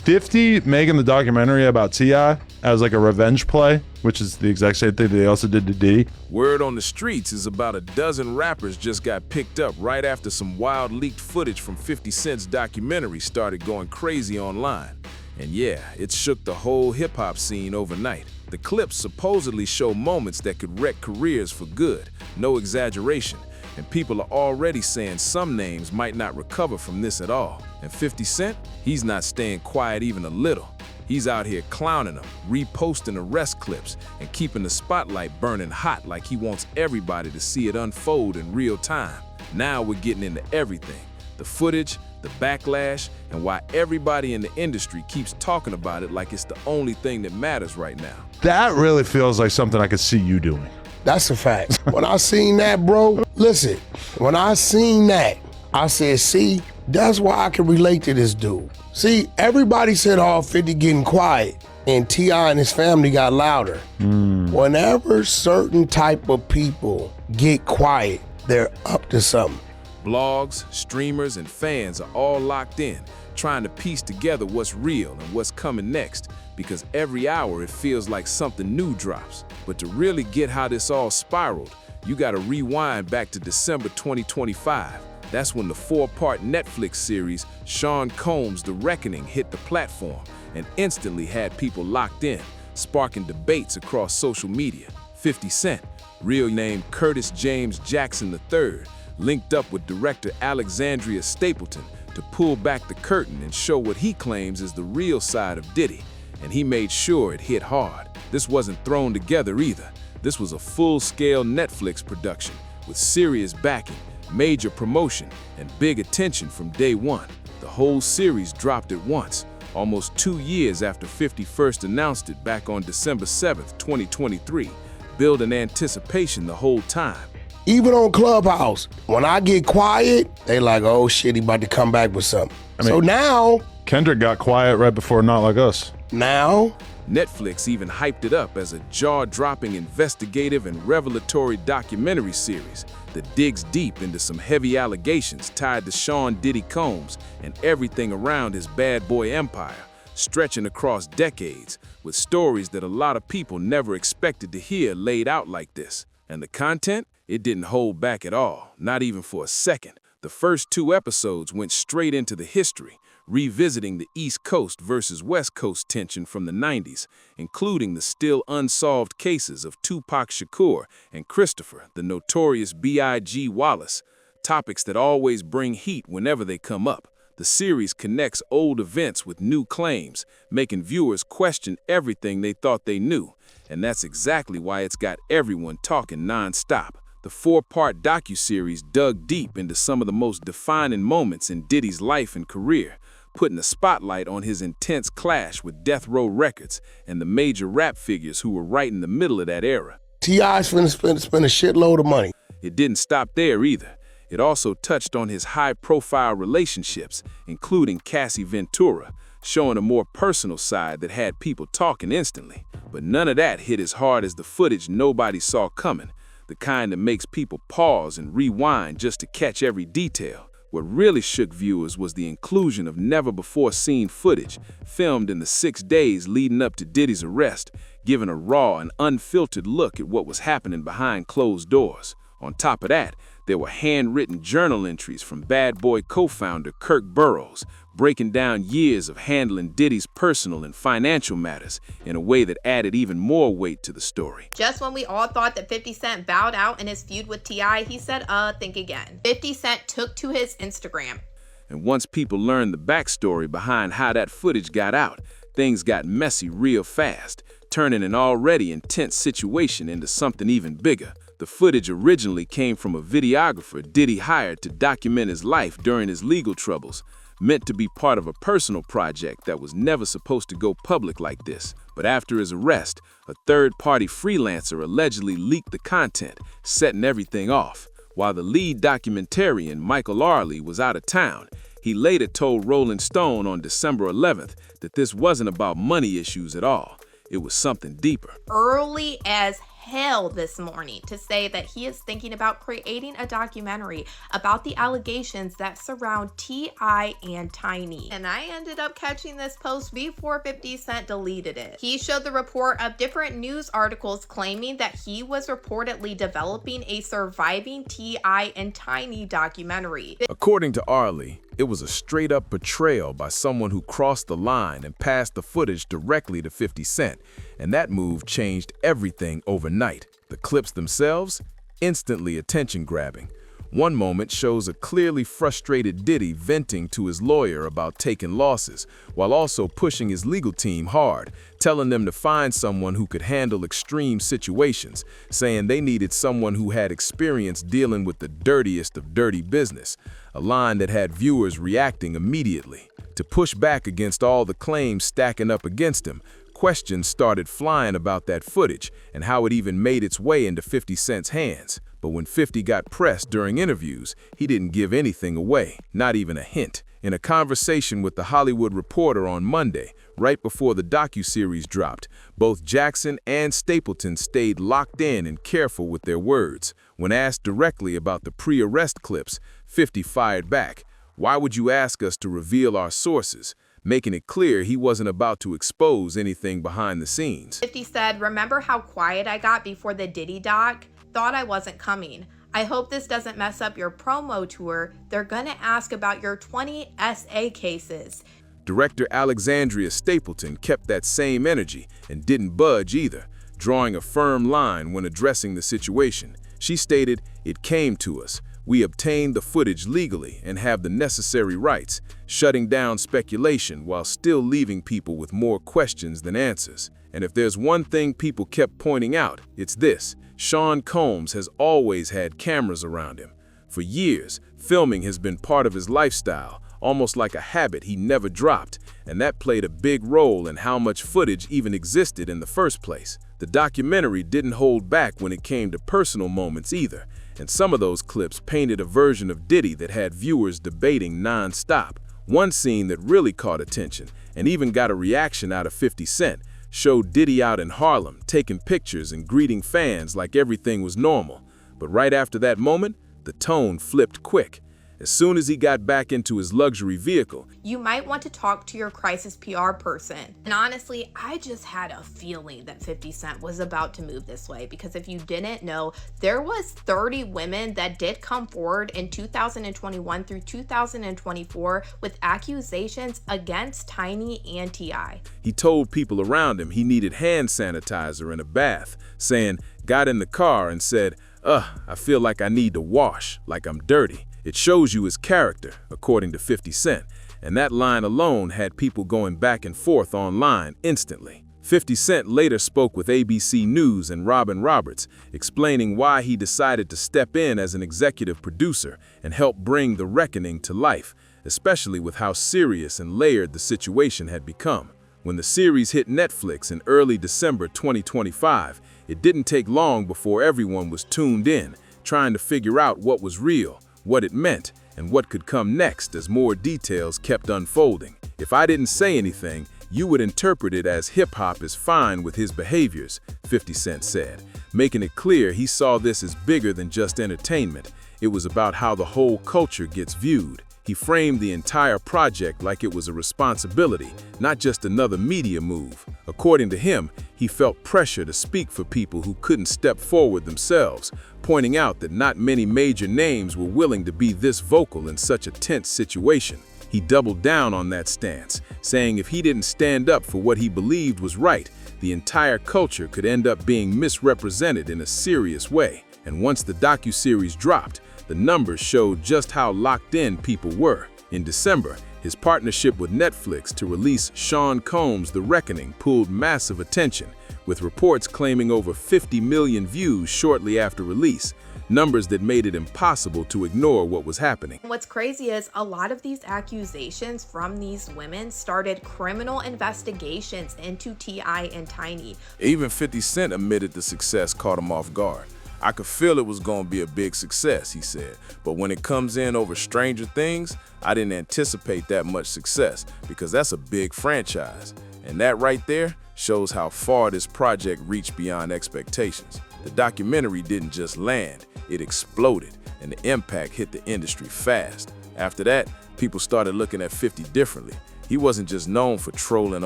50 making the documentary about T.I. as like a revenge play, which is the exact same thing that they also did to Diddy. Word on the streets is about a dozen rappers just got picked up right after some wild leaked footage from 50 Cent's documentary started going crazy online. And yeah, it shook the whole hip-hop scene overnight. The clips supposedly show moments that could wreck careers for good, no exaggeration. And people are already saying some names might not recover from this at all. And 50 Cent, he's not staying quiet even a little. He's out here clowning them, reposting arrest clips, and keeping the spotlight burning hot like he wants everybody to see it unfold in real time. Now we're getting into everything. The footage, the backlash, and why everybody in the industry keeps talking about it like it's the only thing that matters right now. That really feels like something I could see you doing. That's a fact. When I seen that, bro, listen, when I seen that, I said, see, that's why I can relate to this dude. See, everybody said, oh, 50 getting quiet, and T.I. and his family got louder. Whenever certain type of people get quiet, they're up to something. Blogs, streamers, and fans are all locked in, trying to piece together what's real and what's coming next, because every hour it feels like something new drops. But to really get how this all spiraled, you gotta rewind back to December 2025. That's when the 4-part Netflix series, Sean Combs' The Reckoning, hit the platform and instantly had people locked in, sparking debates across social media. 50 Cent, real name Curtis James Jackson III, linked up with director Alexandria Stapleton to pull back the curtain and show what he claims is the real side of Diddy. And he made sure it hit hard. This wasn't thrown together either. This was a full-scale Netflix production with serious backing, major promotion, and big attention from day one. The whole series dropped at once, almost 2 years after 50 first announced it back on December 7th, 2023, building anticipation the whole time. Even on Clubhouse, when I get quiet, they like, oh shit, he about to come back with something. So now, Kendrick got quiet right before Not Like Us. Now, Netflix even hyped it up as a jaw-dropping investigative and revelatory documentary series that digs deep into some heavy allegations tied to Sean Diddy Combs and everything around his bad boy empire, stretching across decades with stories that a lot of people never expected to hear laid out like this. And the content? It didn't hold back at all, not even for a second. The first 2 episodes went straight into the history, revisiting the East Coast versus West Coast tension from the 90s, including the still unsolved cases of Tupac Shakur and Christopher, the notorious B.I.G. Wallace, topics that always bring heat whenever they come up. The series connects old events with new claims, making viewers question everything they thought they knew, and that's exactly why it's got everyone talking nonstop. The 4-part docuseries dug deep into some of the most defining moments in Diddy's life and career, putting a spotlight on his intense clash with Death Row Records and the major rap figures who were right in the middle of that era. T.I.'s finna spend a shitload of money. It didn't stop there either. It also touched on his high-profile relationships, including Cassie Ventura, showing a more personal side that had people talking instantly. But none of that hit as hard as the footage nobody saw coming, the kind that makes people pause and rewind just to catch every detail. What really shook viewers was the inclusion of never-before-seen footage filmed in the 6 days leading up to Diddy's arrest, giving a raw and unfiltered look at what was happening behind closed doors. On top of that, there were handwritten journal entries from Bad Boy co-founder Kirk Burrows, breaking down years of handling Diddy's personal and financial matters in a way that added even more weight to the story. Just when we all thought that 50 Cent bowed out in his feud with T.I., he said, think again. 50 Cent took to his Instagram. And once people learned the backstory behind how that footage got out, things got messy real fast, turning an already intense situation into something even bigger. The footage originally came from a videographer Diddy hired to document his life during his legal troubles, meant to be part of a personal project that was never supposed to go public like this. But after his arrest, a third-party freelancer allegedly leaked the content, setting everything off. While the lead documentarian, Michael Arley, was out of town, he later told Rolling Stone on December 11th that this wasn't about money issues at all. It was something deeper. Early as hell this morning to say that he is thinking about creating a documentary about the allegations that surround T.I. and Tiny. And I ended up catching this post before 50 Cent deleted it. He showed the report of different news articles claiming that he was reportedly developing a surviving T.I. and Tiny documentary. According to Arlie, it was a straight-up betrayal by someone who crossed the line and passed the footage directly to 50 Cent, and that move changed everything overnight. The clips themselves, instantly attention-grabbing. One moment shows a clearly frustrated Diddy venting to his lawyer about taking losses, while also pushing his legal team hard, telling them to find someone who could handle extreme situations, saying they needed someone who had experience dealing with the dirtiest of dirty business, a line that had viewers reacting immediately. To push back against all the claims stacking up against him, questions started flying about that footage and how it even made its way into 50 Cent's hands. But when 50 got pressed during interviews, he didn't give anything away, not even a hint. In a conversation with The Hollywood Reporter on Monday, right before the docuseries dropped, both Jackson and Stapleton stayed locked in and careful with their words. When asked directly about the pre-arrest clips, 50 fired back, "Why would you ask us to reveal our sources?" making it clear he wasn't about to expose anything behind the scenes. 50 said, "Remember how quiet I got before the Diddy doc? Thought I wasn't coming. I hope this doesn't mess up your promo tour. They're gonna ask about your 20 SA cases." Director Alexandria Stapleton kept that same energy and didn't budge either, drawing a firm line when addressing the situation. She stated, "It came to us. We obtained the footage legally and have the necessary rights, shutting down speculation while still leaving people with more questions than answers. And if there's one thing people kept pointing out, it's this: Sean Combs has always had cameras around him. For years, filming has been part of his lifestyle, almost like a habit he never dropped, and that played a big role in how much footage even existed in the first place. The documentary didn't hold back when it came to personal moments either, and some of those clips painted a version of Diddy that had viewers debating non-stop. One scene that really caught attention, and even got a reaction out of 50 Cent, showed Diddy out in Harlem, taking pictures and greeting fans like everything was normal. But right after that moment, the tone flipped quick. As soon as he got back into his luxury vehicle, "You might want to talk to your crisis PR person." And honestly, I just had a feeling that 50 Cent was about to move this way, because if you didn't know, there was 30 women that did come forward in 2021 through 2024 with accusations against Tiny and T.I. He told people around him he needed hand sanitizer and a bath, saying, "Got in the car and said, I feel like I need to wash, like I'm dirty." It shows you his character, according to 50 Cent, and that line alone had people going back and forth online instantly. 50 Cent later spoke with ABC News and Robin Roberts, explaining why he decided to step in as an executive producer and help bring The Reckoning to life, especially with how serious and layered the situation had become. When the series hit Netflix in early December 2025, it didn't take long before everyone was tuned in, trying to figure out what was real, what it meant, and what could come next as more details kept unfolding. "If I didn't say anything, you would interpret it as hip-hop is fine with his behaviors," 50 Cent said, making it clear he saw this as bigger than just entertainment. It was about how the whole culture gets viewed. He framed the entire project like it was a responsibility, not just another media move. According to him, he felt pressure to speak for people who couldn't step forward themselves, pointing out that not many major names were willing to be this vocal in such a tense situation. He doubled down on that stance, saying if he didn't stand up for what he believed was right, the entire culture could end up being misrepresented in a serious way. And once the docuseries dropped, the numbers showed just how locked in people were. In December, his partnership with Netflix to release Sean Combs' The Reckoning pulled massive attention, with reports claiming over 50 million views shortly after release, numbers that made it impossible to ignore what was happening. What's crazy is a lot of these accusations from these women started criminal investigations into T.I. and Tiny. Even 50 Cent admitted the success caught him off guard. "I could feel it was going to be a big success," he said, "but when it comes in over Stranger Things, I didn't anticipate that much success because that's a big franchise." And that right there shows how far this project reached beyond expectations. The documentary didn't just land, it exploded, and the impact hit the industry fast. After that, people started looking at 50 differently. He wasn't just known for trolling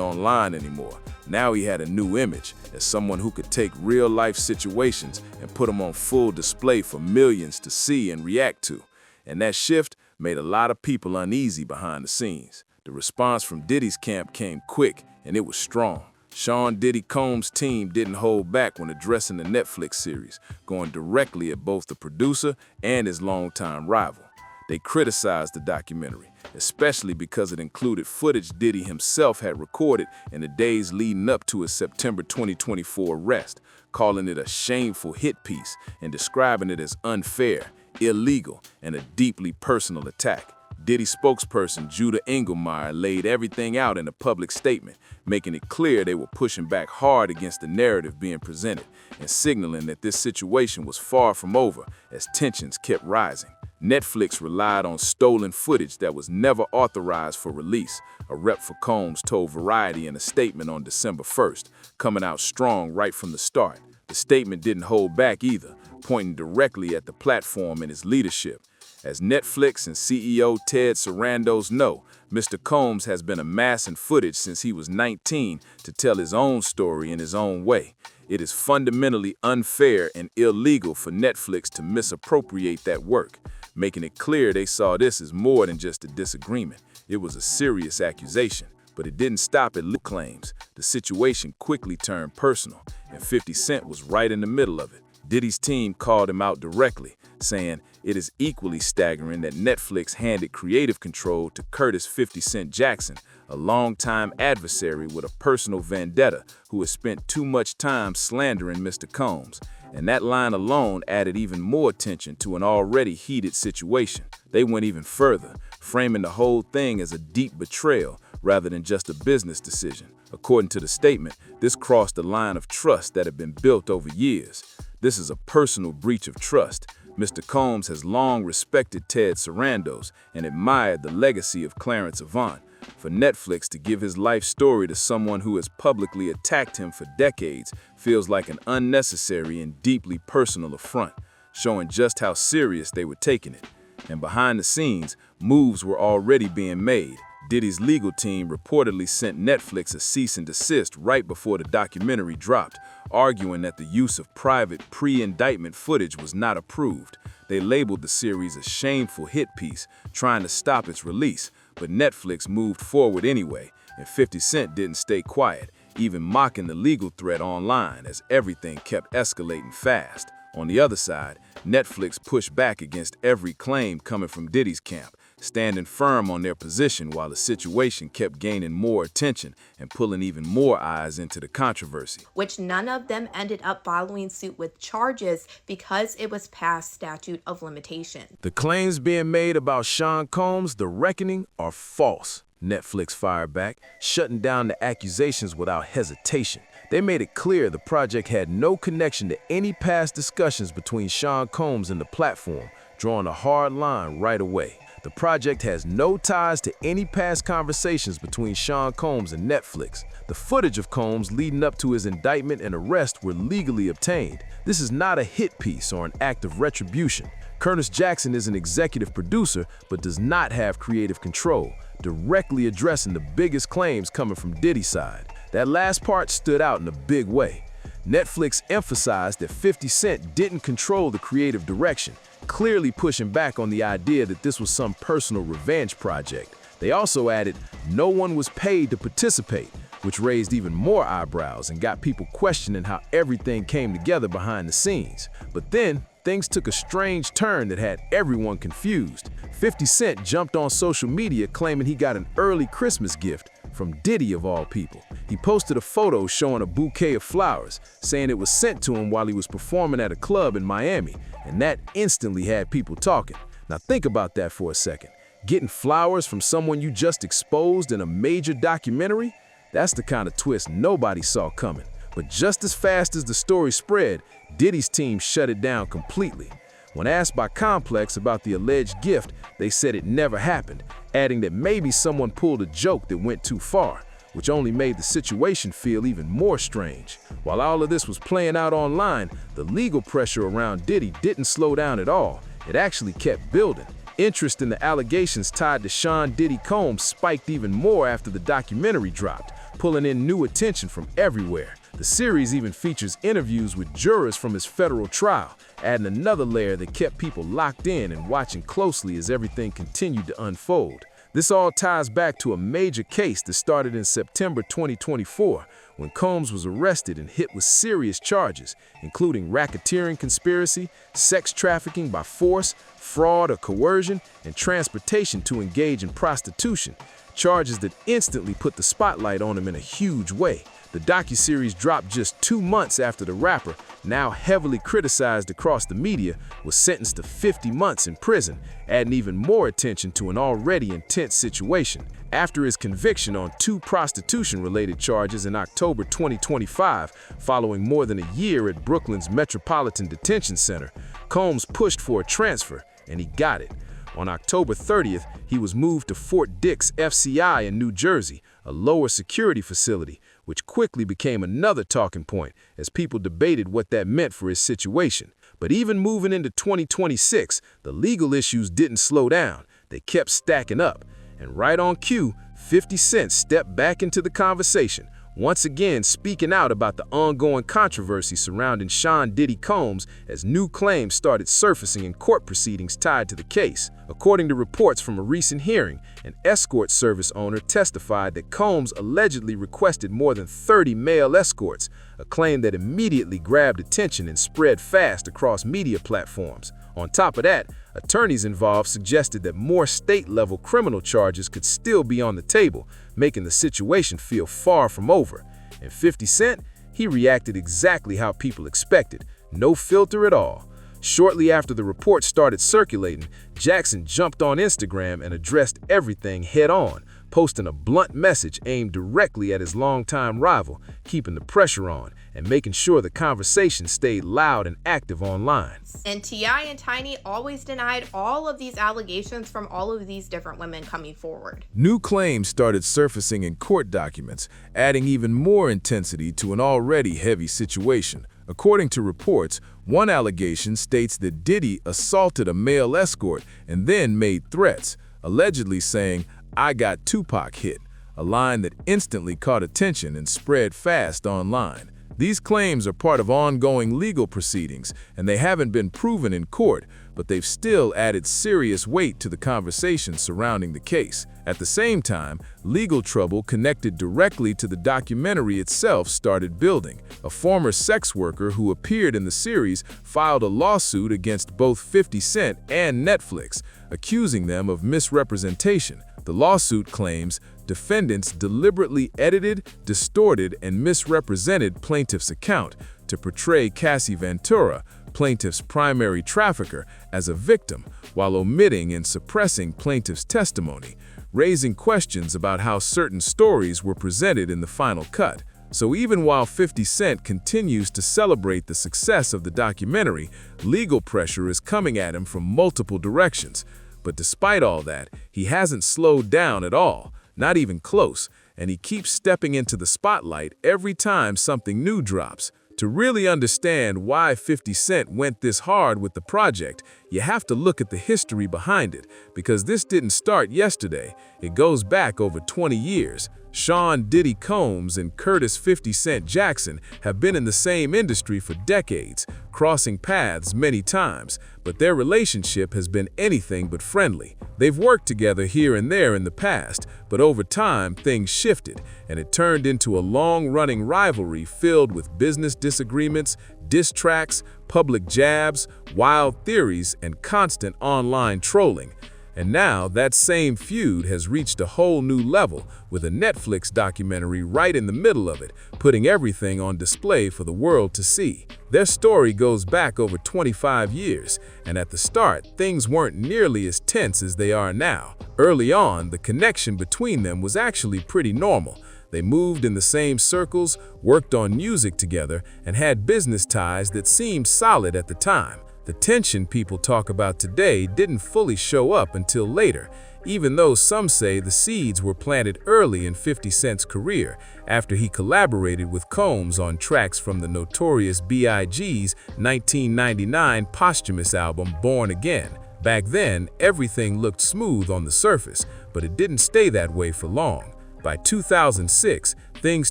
online anymore. Now he had a new image as someone who could take real-life situations and put them on full display for millions to see and react to. And that shift made a lot of people uneasy behind the scenes. The response from Diddy's camp came quick, and it was strong. Sean Diddy Combs' team didn't hold back when addressing the Netflix series, going directly at both the producer and his longtime rival. They criticized the documentary, especially because it included footage Diddy himself had recorded in the days leading up to his September 2024 arrest, calling it a shameful hit piece and describing it as unfair, illegal, and a deeply personal attack. Diddy spokesperson Judah Engelmeyer laid everything out in a public statement, making it clear they were pushing back hard against the narrative being presented and signaling that this situation was far from over as tensions kept rising. Netflix relied on stolen footage that was never authorized for release, a rep for Combs told Variety in a statement on December 1st, coming out strong right from the start. The statement didn't hold back either, pointing directly at the platform and its leadership. As Netflix and CEO Ted Sarandos know, Mr. Combs has been amassing footage since he was 19 to tell his own story in his own way. It is fundamentally unfair and illegal for Netflix to misappropriate that work, making it clear they saw this as more than just a disagreement. It was a serious accusation, but it didn't stop at legal claims. The situation quickly turned personal, and 50 Cent was right in the middle of it. Diddy's team called him out directly, saying it is equally staggering that Netflix handed creative control to Curtis 50 Cent Jackson, a longtime adversary with a personal vendetta who has spent too much time slandering Mr. Combs. And that line alone added even more tension to an already heated situation. They went even further, framing the whole thing as a deep betrayal rather than just a business decision. According to the statement, this crossed the line of trust that had been built over years. This is a personal breach of trust. Mr. Combs has long respected Ted Sarandos and admired the legacy of Clarence Avant. For Netflix to give his life story to someone who has publicly attacked him for decades feels like an unnecessary and deeply personal affront, showing just how serious they were taking it. And behind the scenes, moves were already being made. Diddy's legal team reportedly sent Netflix a cease and desist right before the documentary dropped, arguing that the use of private pre-indictment footage was not approved. They labeled the series a shameful hit piece, trying to stop its release, but Netflix moved forward anyway, and 50 Cent didn't stay quiet, even mocking the legal threat online as everything kept escalating fast. On the other side, Netflix pushed back against every claim coming from Diddy's camp, standing firm on their position while the situation kept gaining more attention and pulling even more eyes into the controversy. Which none of them ended up following suit with charges because it was past statute of limitation. The claims being made about Sean Combs, The Reckoning, are false. Netflix fired back, shutting down the accusations without hesitation. They made it clear the project had no connection to any past discussions between Sean Combs and the platform, drawing a hard line right away. The project has no ties to any past conversations between Sean Combs and Netflix. The footage of Combs leading up to his indictment and arrest were legally obtained. This is not a hit piece or an act of retribution. Curtis Jackson is an executive producer but does not have creative control, directly addressing the biggest claims coming from Diddy's side. That last part stood out in a big way. Netflix emphasized that 50 Cent didn't control the creative direction, clearly pushing back on the idea that this was some personal revenge project. They also added, no one was paid to participate, which raised even more eyebrows and got people questioning how everything came together behind the scenes. But then, things took a strange turn that had everyone confused. 50 Cent jumped on social media claiming he got an early Christmas gift from Diddy of all people. He posted a photo showing a bouquet of flowers, saying it was sent to him while he was performing at a club in Miami, and that instantly had people talking. Now think about that for a second. Getting flowers from someone you just exposed in a major documentary? That's the kind of twist nobody saw coming. But just as fast as the story spread, Diddy's team shut it down completely. When asked by Complex about the alleged gift, they said it never happened, adding that maybe someone pulled a joke that went too far, which only made the situation feel even more strange. While all of this was playing out online, the legal pressure around Diddy didn't slow down at all. It actually kept building. Interest in the allegations tied to Sean Diddy Combs spiked even more after the documentary dropped, pulling in new attention from everywhere. The series even features interviews with jurors from his federal trial, adding another layer that kept people locked in and watching closely as everything continued to unfold. This all ties back to a major case that started in September 2024, when Combs was arrested and hit with serious charges, including racketeering conspiracy, sex trafficking by force, fraud or coercion, and transportation to engage in prostitution, charges that instantly put the spotlight on him in a huge way. The docuseries dropped just 2 months after the rapper, now heavily criticized across the media, was sentenced to 50 months in prison, adding even more attention to an already intense situation. After his conviction on 2 prostitution-related charges in October 2025, following more than a year at Brooklyn's Metropolitan Detention Center, Combs pushed for a transfer, and he got it. On October 30th, he was moved to Fort Dix FCI in New Jersey, a lower security facility, which quickly became another talking point as people debated what that meant for his situation. But even moving into 2026, the legal issues didn't slow down. They kept stacking up. And right on cue, 50 Cent stepped back into the conversation, once again speaking out about the ongoing controversy surrounding Sean Diddy Combs as new claims started surfacing in court proceedings tied to the case. According to reports from a recent hearing, an escort service owner testified that Combs allegedly requested more than 30 male escorts, a claim that immediately grabbed attention and spread fast across media platforms. On top of that, attorneys involved suggested that more state-level criminal charges could still be on the table, making the situation feel far from over. And 50 Cent, he reacted exactly how people expected, no filter at all. Shortly after the report started circulating, Jackson jumped on Instagram and addressed everything head-on, posting a blunt message aimed directly at his longtime rival, keeping the pressure on and making sure the conversation stayed loud and active online. And T.I. and Tiny always denied all of these allegations from all of these different women coming forward. New claims started surfacing in court documents, adding even more intensity to an already heavy situation. According to reports, one allegation states that Diddy assaulted a male escort and then made threats, allegedly saying, "I got Tupac hit," a line that instantly caught attention and spread fast online. These claims are part of ongoing legal proceedings, and they haven't been proven in court, but they've still added serious weight to the conversation surrounding the case. At the same time, legal trouble connected directly to the documentary itself started building. A former sex worker who appeared in the series filed a lawsuit against both 50 Cent and Netflix, accusing them of misrepresentation. The lawsuit claims defendants deliberately edited, distorted, and misrepresented plaintiff's account to portray Cassie Ventura, plaintiff's primary trafficker, as a victim, while omitting and suppressing plaintiff's testimony, raising questions about how certain stories were presented in the final cut. So even while 50 Cent continues to celebrate the success of the documentary, legal pressure is coming at him from multiple directions. But despite all that, he hasn't slowed down at all, not even close, and he keeps stepping into the spotlight every time something new drops. To really understand why 50 Cent went this hard with the project, you have to look at the history behind it, because this didn't start yesterday. It goes back over 20 years. Sean Diddy Combs and Curtis 50 Cent Jackson have been in the same industry for decades, crossing paths many times, but their relationship has been anything but friendly. They've worked together here and there in the past, but over time things shifted, and it turned into a long-running rivalry filled with business disagreements, diss tracks, public jabs, wild theories, and constant online trolling. And now that same feud has reached a whole new level with a Netflix documentary right in the middle of it, putting everything on display for the world to see. Their story goes back over 25 years, and at the start, things weren't nearly as tense as they are now. Early on, the connection between them was actually pretty normal. They moved in the same circles, worked on music together, and had business ties that seemed solid at the time. The tension people talk about today didn't fully show up until later, even though some say the seeds were planted early in 50 Cent's career after he collaborated with Combs on tracks from the notorious B.I.G.'s 1999 posthumous album Born Again. Back then, everything looked smooth on the surface, but it didn't stay that way for long. By 2006, things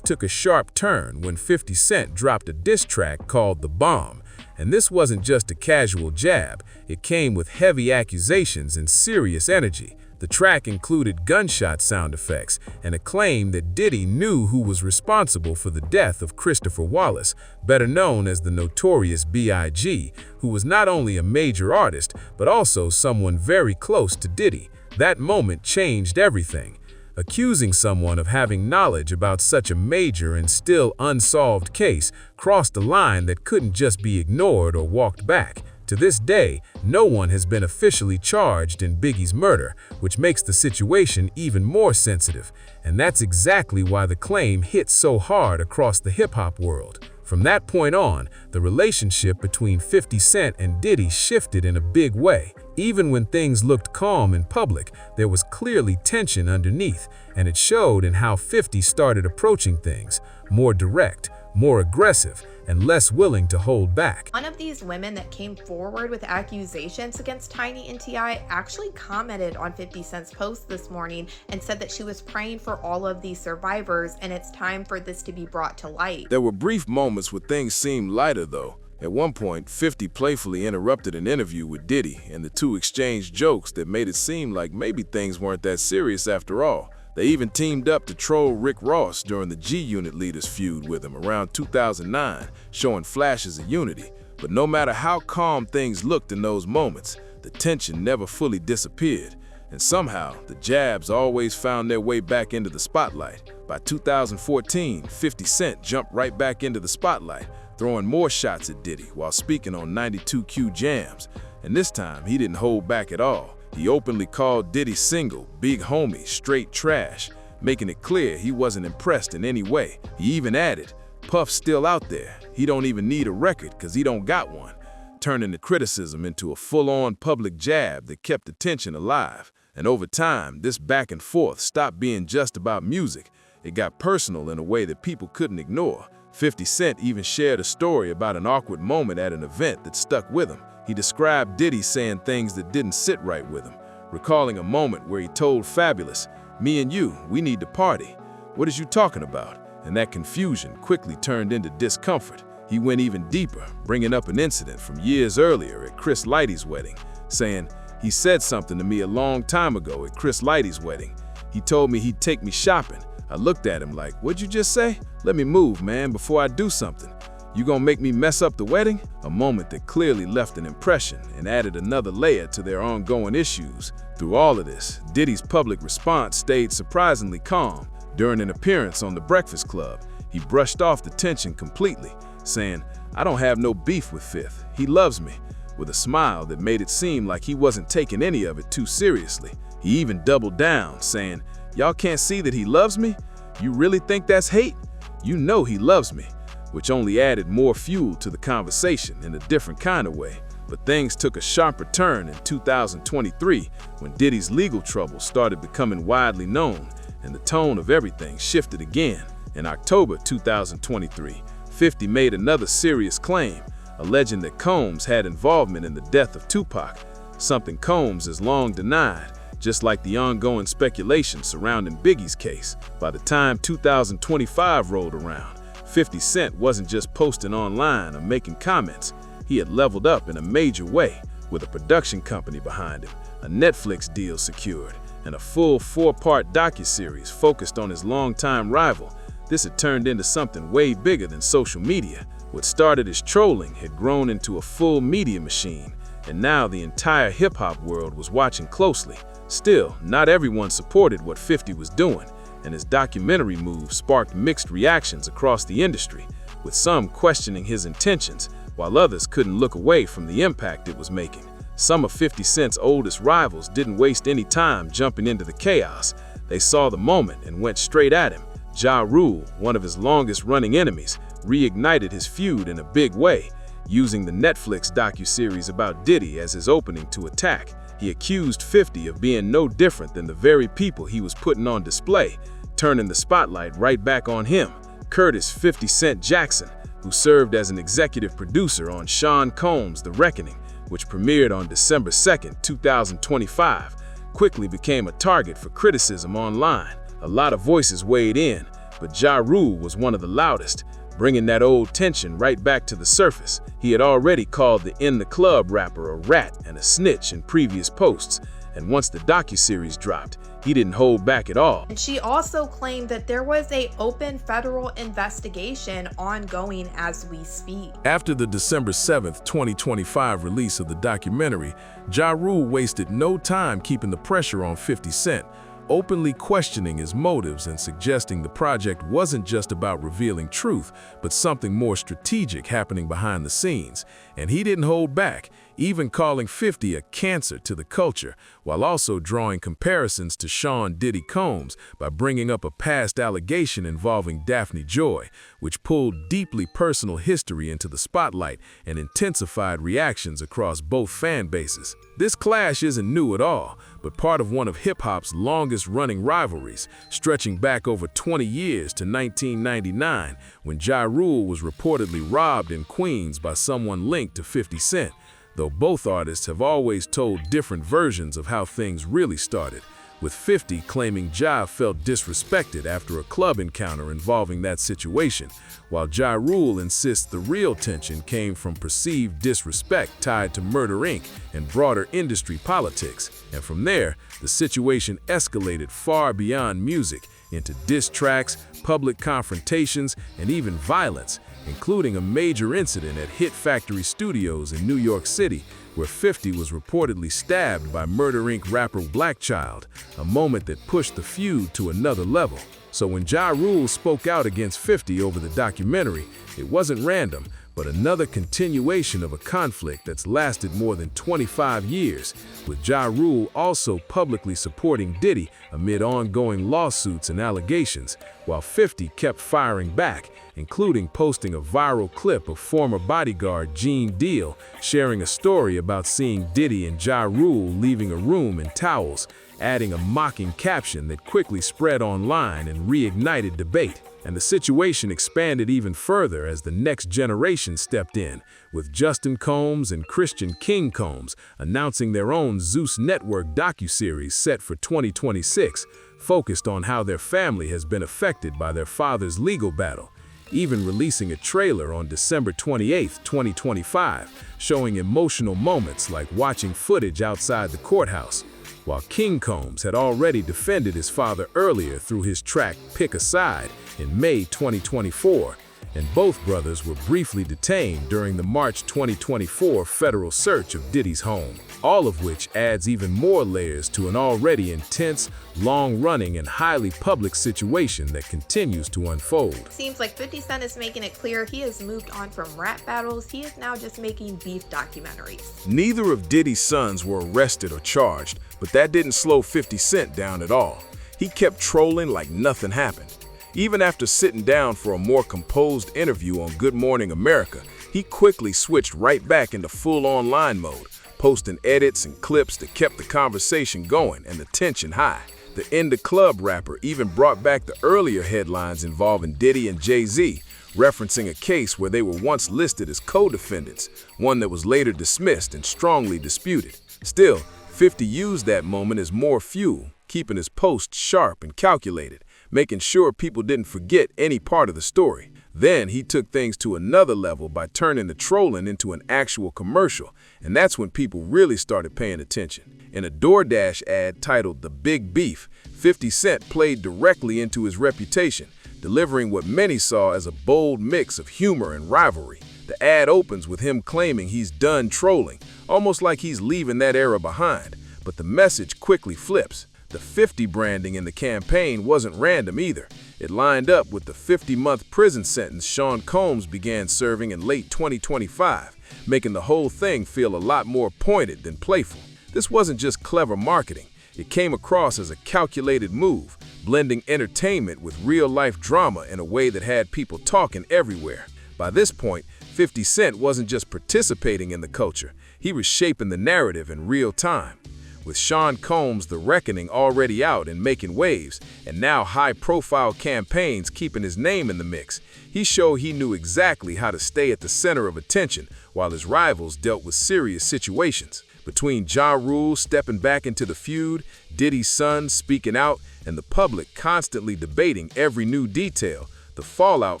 took a sharp turn when 50 Cent dropped a diss track called The Bomb. And this wasn't just a casual jab, it came with heavy accusations and serious energy. The track included gunshot sound effects and a claim that Diddy knew who was responsible for the death of Christopher Wallace, better known as the notorious B.I.G., who was not only a major artist, but also someone very close to Diddy. That moment changed everything. Accusing someone of having knowledge about such a major and still unsolved case crossed a line that couldn't just be ignored or walked back. To this day, no one has been officially charged in Biggie's murder, which makes the situation even more sensitive. And that's exactly why the claim hit so hard across the hip-hop world. From that point on, the relationship between 50 Cent and Diddy shifted in a big way. Even when things looked calm in public, there was clearly tension underneath, and it showed in how 50 started approaching things, more direct, more aggressive, and less willing to hold back. One of these women that came forward with accusations against Tiny and T.I. actually commented on 50 Cent's post this morning and said that she was praying for all of these survivors and it's time for this to be brought to light. There were brief moments where things seemed lighter though. At one point, 50 playfully interrupted an interview with Diddy, and the two exchanged jokes that made it seem like maybe things weren't that serious after all. They even teamed up to troll Rick Ross during the G-Unit leaders feud with him around 2009, showing flashes of unity. But no matter how calm things looked in those moments, the tension never fully disappeared. And somehow, the jabs always found their way back into the spotlight. By 2014, 50 Cent jumped right back into the spotlight, throwing more shots at Diddy while speaking on 92Q Jams. And this time, he didn't hold back at all. He openly called Diddy's single, Big Homie, straight trash, making it clear he wasn't impressed in any way. He even added, Puff's still out there. He don't even need a record because he don't got one, turning the criticism into a full-on public jab that kept the tension alive. And over time, this back and forth stopped being just about music. It got personal in a way that people couldn't ignore. 50 Cent even shared a story about an awkward moment at an event that stuck with him. He described Diddy saying things that didn't sit right with him, recalling a moment where he told Fabulous, "Me and you, we need to party. What is you talking about?" And that confusion quickly turned into discomfort. He went even deeper, bringing up an incident from years earlier at Chris Lighty's wedding, saying, "He said something to me a long time ago at Chris Lighty's wedding. He told me he'd take me shopping. I looked at him like, what'd you just say? Let me move, man, before I do something. You gonna make me mess up the wedding?" A moment that clearly left an impression and added another layer to their ongoing issues. Through all of this, Diddy's public response stayed surprisingly calm. During an appearance on The Breakfast Club, he brushed off the tension completely, saying, "I don't have no beef with Fifth. He loves me," with a smile that made it seem like he wasn't taking any of it too seriously. He even doubled down, saying, "Y'all can't see that he loves me? You really think that's hate? You know he loves me," which only added more fuel to the conversation in a different kind of way. But things took a sharper turn in 2023 when Diddy's legal troubles started becoming widely known, and the tone of everything shifted again. In October 2023, 50 made another serious claim, alleging that Combs had involvement in the death of Tupac, something Combs has long denied, just like the ongoing speculation surrounding Biggie's case. By the time 2025 rolled around, 50 Cent wasn't just posting online or making comments. He had leveled up in a major way, with a production company behind him, a Netflix deal secured, and a full 4-part docuseries focused on his longtime rival. This had turned into something way bigger than social media. What started as trolling had grown into a full media machine, and now the entire hip-hop world was watching closely. Still, not everyone supported what 50 was doing, and his documentary move sparked mixed reactions across the industry, with some questioning his intentions, while others couldn't look away from the impact it was making. Some of 50 Cent's oldest rivals didn't waste any time jumping into the chaos. They saw the moment and went straight at him. Ja Rule, one of his longest-running enemies, reignited his feud in a big way, using the Netflix docuseries about Diddy as his opening to attack. He accused 50 of being no different than the very people he was putting on display, turning the spotlight right back on him. Curtis 50 Cent Jackson, who served as an executive producer on Sean Combs' The Reckoning, which premiered on December 2, 2025, quickly became a target for criticism online. A lot of voices weighed in, but Ja Rule was one of the loudest, bringing that old tension right back to the surface. He had already called the In the Club rapper a rat and a snitch in previous posts, and once the docuseries dropped, he didn't hold back at all. And she also claimed that there was an open federal investigation ongoing as we speak. After the December 7, 2025 release of the documentary, Ja Rule wasted no time keeping the pressure on 50 Cent, openly questioning his motives and suggesting the project wasn't just about revealing truth, but something more strategic happening behind the scenes. And he didn't hold back, even calling 50 a cancer to the culture, while also drawing comparisons to Sean Diddy Combs by bringing up a past allegation involving Daphne Joy, which pulled deeply personal history into the spotlight and intensified reactions across both fan bases. This clash isn't new at all, but part of one of hip-hop's longest-running rivalries, stretching back over 20 years to 1999, when Ja Rule was reportedly robbed in Queens by someone linked to 50 Cent, though both artists have always told different versions of how things really started, with 50 claiming Ja felt disrespected after a club encounter involving that situation, while Ja Rule insists the real tension came from perceived disrespect tied to Murder Inc. and broader industry politics. And from there, the situation escalated far beyond music into diss tracks, public confrontations, and even violence, including a major incident at Hit Factory Studios in New York City, where 50 was reportedly stabbed by Murder Inc. rapper Blackchild, a moment that pushed the feud to another level. So when Ja Rule spoke out against 50 over the documentary, it wasn't random, but another continuation of a conflict that's lasted more than 25 years, with Ja Rule also publicly supporting Diddy amid ongoing lawsuits and allegations, while 50 kept firing back, including posting a viral clip of former bodyguard Gene Deal sharing a story about seeing Diddy and Ja Rule leaving a room in towels, adding a mocking caption that quickly spread online and reignited debate. And the situation expanded even further as the next generation stepped in, with Justin Combs and Christian King Combs announcing their own Zeus Network docuseries set for 2026, focused on how their family has been affected by their father's legal battle, even releasing a trailer on December 28, 2025, showing emotional moments like watching footage outside the courthouse, while King Combs had already defended his father earlier through his track Pick a Side in May 2024, and both brothers were briefly detained during the March 2024 federal search of Diddy's home, all of which adds even more layers to an already intense, long-running, and highly public situation that continues to unfold. Seems like 50 Cent is making it clear he has moved on from rap battles. He is now just making beef documentaries. Neither of Diddy's sons were arrested or charged, but that didn't slow 50 Cent down at all. He kept trolling like nothing happened. Even after sitting down for a more composed interview on Good Morning America, he quickly switched right back into full online mode, posting edits and clips that kept the conversation going and the tension high. The In the Club rapper even brought back the earlier headlines involving Diddy and Jay-Z, referencing a case where they were once listed as co-defendants, one that was later dismissed and strongly disputed. Still, 50 used that moment as more fuel, keeping his posts sharp and calculated, making sure people didn't forget any part of the story. Then he took things to another level by turning the trolling into an actual commercial, and that's when people really started paying attention. In a DoorDash ad titled The Big Beef, 50 Cent played directly into his reputation, delivering what many saw as a bold mix of humor and rivalry. The ad opens with him claiming he's done trolling, almost like he's leaving that era behind, but the message quickly flips. The 50 branding in the campaign wasn't random either. It lined up with the 50-month prison sentence Sean Combs began serving in late 2025, making the whole thing feel a lot more pointed than playful. This wasn't just clever marketing. It came across as a calculated move, blending entertainment with real-life drama in a way that had people talking everywhere. By this point, 50 Cent wasn't just participating in the culture, he was shaping the narrative in real time. With Sean Combs' The Reckoning already out and making waves, and now high-profile campaigns keeping his name in the mix, he showed he knew exactly how to stay at the center of attention while his rivals dealt with serious situations. Between Ja Rule stepping back into the feud, Diddy's son speaking out, and the public constantly debating every new detail, the fallout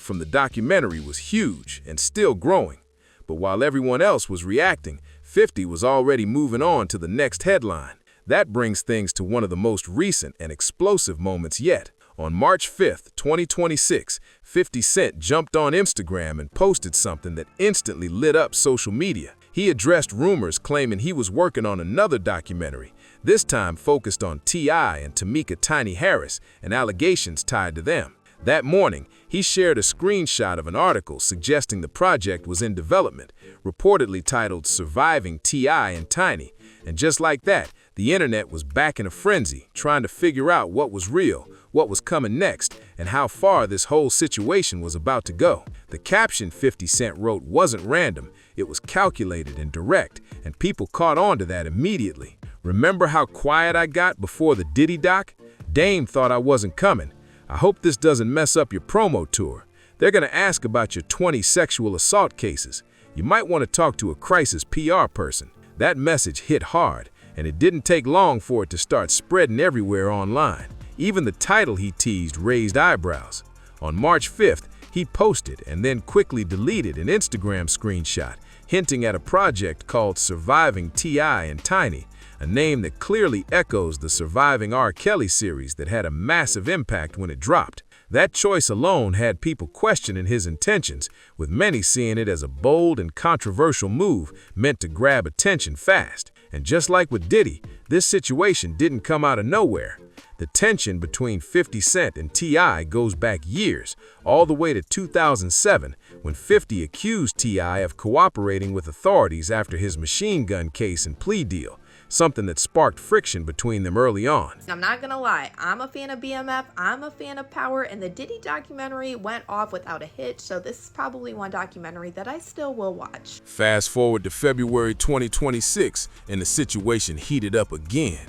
from the documentary was huge and still growing. But while everyone else was reacting, 50 was already moving on to the next headline. That brings things to one of the most recent and explosive moments yet. On March 5th, 2026, 50 Cent jumped on Instagram and posted something that instantly lit up social media. He addressed rumors claiming he was working on another documentary, this time focused on T.I. and Tamika Tiny Harris and allegations tied to them. That morning, he shared a screenshot of an article suggesting the project was in development, reportedly titled Surviving T.I. and Tiny. And just like that, the internet was back in a frenzy, trying to figure out what was real, what was coming next, and how far this whole situation was about to go. The caption 50 Cent wrote wasn't random, it was calculated and direct, and people caught on to that immediately. Remember how quiet I got before the Diddy doc? Dame thought I wasn't coming. I hope this doesn't mess up your promo tour. They're going to ask about your 20 sexual assault cases. You might want to talk to a crisis PR person. That message hit hard, and it didn't take long for it to start spreading everywhere online. Even the title he teased raised eyebrows. On March 5th, he posted and then quickly deleted an Instagram screenshot, hinting at a project called Surviving T.I. and Tiny, a name that clearly echoes the Surviving R. Kelly series that had a massive impact when it dropped. That choice alone had people questioning his intentions, with many seeing it as a bold and controversial move meant to grab attention fast. And just like with Diddy, this situation didn't come out of nowhere. The tension between 50 Cent and T.I. goes back years, all the way to 2007, when 50 accused T.I. of cooperating with authorities after his machine gun case and plea deal, something that sparked friction between them early on. I'm not gonna lie, I'm a fan of BMF, I'm a fan of Power, and the Diddy documentary went off without a hitch, so this is probably one documentary that I still will watch. Fast forward to February 2026, and the situation heated up again.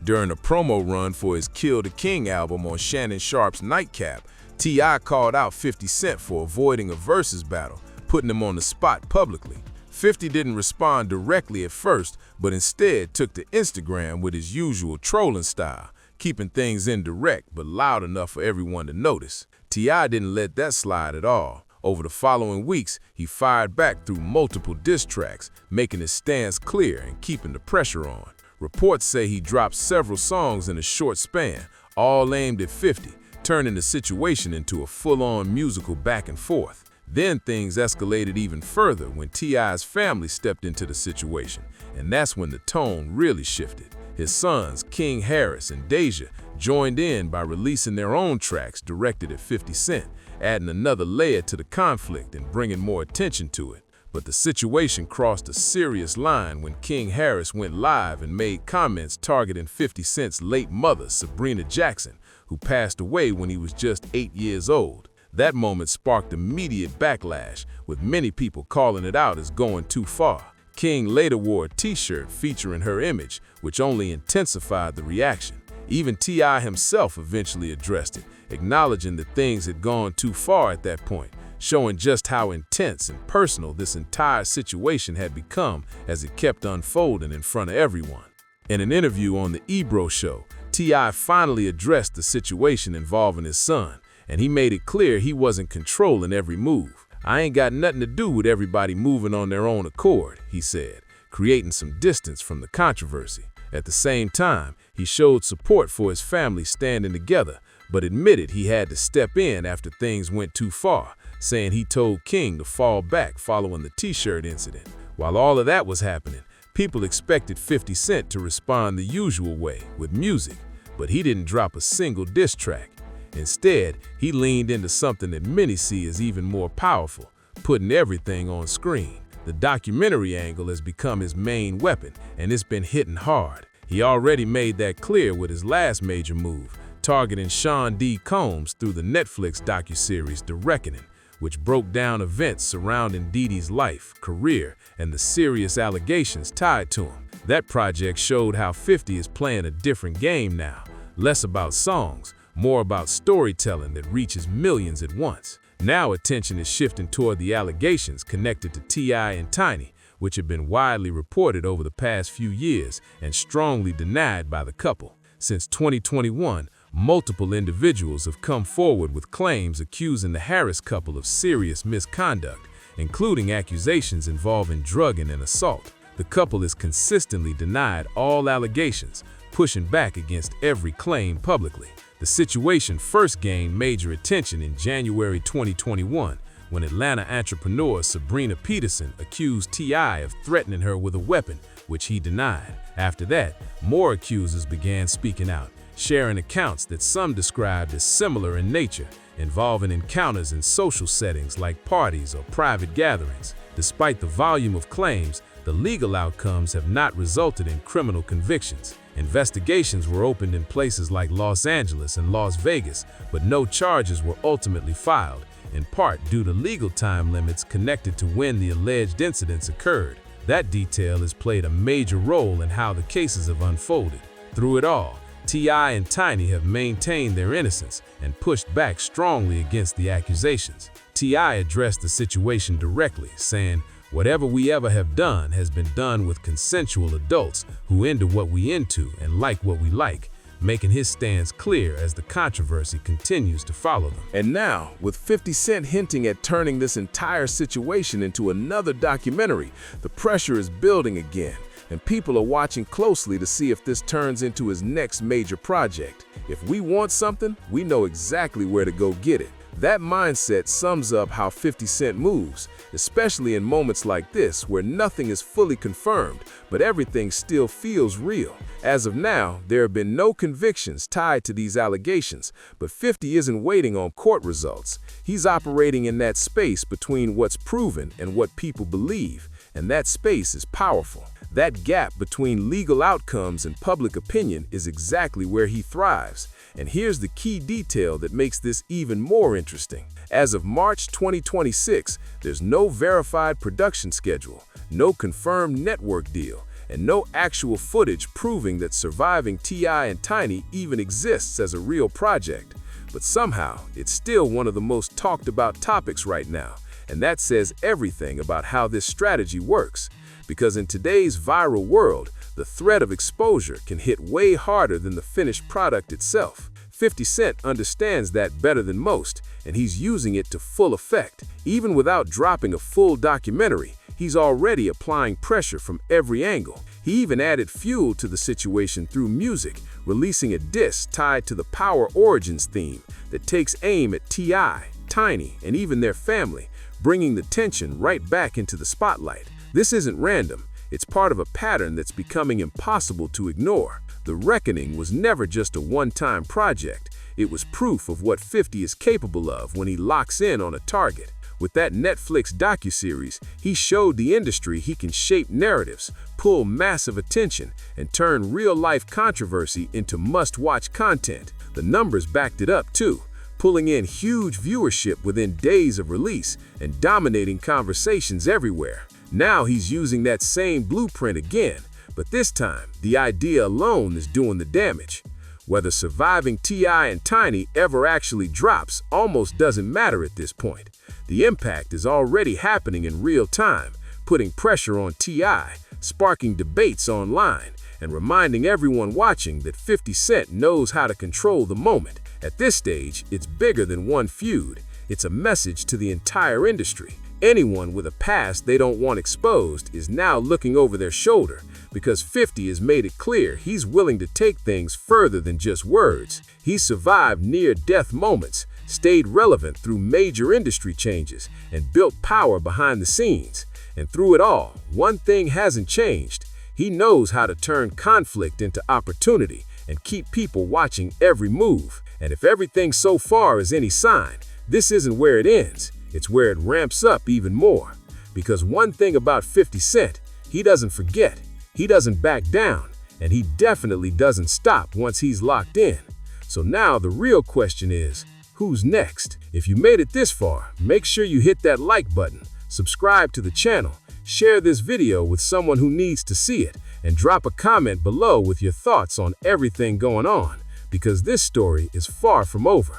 During a promo run for his Kill the King album on Shannon Sharpe's Nightcap, T.I. called out 50 Cent for avoiding a versus battle, putting him on the spot publicly. 50 didn't respond directly at first, but instead took to Instagram with his usual trolling style, keeping things indirect but loud enough for everyone to notice. T.I. didn't let that slide at all. Over the following weeks, he fired back through multiple diss tracks, making his stance clear and keeping the pressure on. Reports say he dropped several songs in a short span, all aimed at 50, turning the situation into a full-on musical back and forth. Then things escalated even further when T.I.'s family stepped into the situation, and that's when the tone really shifted. His sons, King Harris and Deja, joined in by releasing their own tracks directed at 50 Cent, adding another layer to the conflict and bringing more attention to it. But the situation crossed a serious line when King Harris went live and made comments targeting 50 Cent's late mother, Sabrina Jackson, who passed away when he was just 8 years old. That moment sparked immediate backlash, with many people calling it out as going too far. King later wore a t-shirt featuring her image, which only intensified the reaction. Even T.I. himself eventually addressed it, acknowledging that things had gone too far at that point, showing just how intense and personal this entire situation had become as it kept unfolding in front of everyone. In an interview on the Ebro Show, T.I. finally addressed the situation involving his son, and he made it clear he wasn't controlling every move. "I ain't got nothing to do with everybody moving on their own accord," he said, creating some distance from the controversy. At the same time, he showed support for his family standing together, but admitted he had to step in after things went too far, saying he told King to fall back following the t-shirt incident. While all of that was happening, people expected 50 Cent to respond the usual way, with music, but he didn't drop a single diss track. Instead, he leaned into something that many see as even more powerful, putting everything on screen. The documentary angle has become his main weapon, and it's been hitting hard. He already made that clear with his last major move, targeting Sean D. Combs through the Netflix docuseries The Reckoning, which broke down events surrounding Diddy's life, career, and the serious allegations tied to him. That project showed how 50 is playing a different game now, less about songs, more about storytelling that reaches millions at once. Now attention is shifting toward the allegations connected to T.I. and Tiny, which have been widely reported over the past few years and strongly denied by the couple. Since 2021, multiple individuals have come forward with claims accusing the Harris couple of serious misconduct, including accusations involving drugging and assault. The couple has consistently denied all allegations, pushing back against every claim publicly. The situation first gained major attention in January 2021, when Atlanta entrepreneur Sabrina Peterson accused T.I. of threatening her with a weapon, which he denied. After that, more accusers began speaking out, sharing accounts that some described as similar in nature, involving encounters in social settings like parties or private gatherings. Despite the volume of claims, the legal outcomes have not resulted in criminal convictions. Investigations were opened in places like Los Angeles and Las Vegas, but no charges were ultimately filed, in part due to legal time limits connected to when the alleged incidents occurred. That detail has played a major role in how the cases have unfolded. Through it all, T.I. and Tiny have maintained their innocence and pushed back strongly against the accusations. T.I. addressed the situation directly, saying, "Whatever we ever have done has been done with consensual adults who into what we into and like what we like," making his stance clear as the controversy continues to follow them. And now, with 50 Cent hinting at turning this entire situation into another documentary, the pressure is building again, and people are watching closely to see if this turns into his next major project. If we want something, we know exactly where to go get it. That mindset sums up how 50 Cent moves, especially in moments like this where nothing is fully confirmed, but everything still feels real. As of now, there have been no convictions tied to these allegations, but 50 isn't waiting on court results. He's operating in that space between what's proven and what people believe, and that space is powerful. That gap between legal outcomes and public opinion is exactly where he thrives. And here's the key detail that makes this even more interesting. As of March 2026, there's no verified production schedule, no confirmed network deal, and no actual footage proving that surviving T.I. and Tiny even exists as a real project. But somehow, it's still one of the most talked about topics right now, and that says everything about how this strategy works. Because in today's viral world, the threat of exposure can hit way harder than the finished product itself. 50 Cent understands that better than most, and he's using it to full effect. Even without dropping a full documentary, he's already applying pressure from every angle. He even added fuel to the situation through music, releasing a diss tied to the Power Origins theme that takes aim at T.I., Tiny, and even their family, bringing the tension right back into the spotlight. This isn't random. It's part of a pattern that's becoming impossible to ignore. The Reckoning was never just a one-time project. It was proof of what 50 is capable of when he locks in on a target. With that Netflix docuseries, he showed the industry he can shape narratives, pull massive attention, and turn real-life controversy into must-watch content. The numbers backed it up too, pulling in huge viewership within days of release and dominating conversations everywhere. Now he's using that same blueprint again, but this time, the idea alone is doing the damage. Whether surviving T.I. and Tiny ever actually drops almost doesn't matter at this point. The impact is already happening in real time, putting pressure on T.I., sparking debates online, and reminding everyone watching that 50 Cent knows how to control the moment. At this stage, it's bigger than one feud. It's a message to the entire industry. Anyone with a past they don't want exposed is now looking over their shoulder because 50 has made it clear he's willing to take things further than just words. He survived near-death moments, stayed relevant through major industry changes, and built power behind the scenes. And through it all, one thing hasn't changed. He knows how to turn conflict into opportunity and keep people watching every move. And if everything so far is any sign, this isn't where it ends. It's where it ramps up even more. Because one thing about 50 Cent, he doesn't forget, he doesn't back down, and he definitely doesn't stop once he's locked in. So now the real question is, who's next? If you made it this far, make sure you hit that like button, subscribe to the channel, share this video with someone who needs to see it, And drop a comment below with your thoughts on everything going on, because this story is far from over.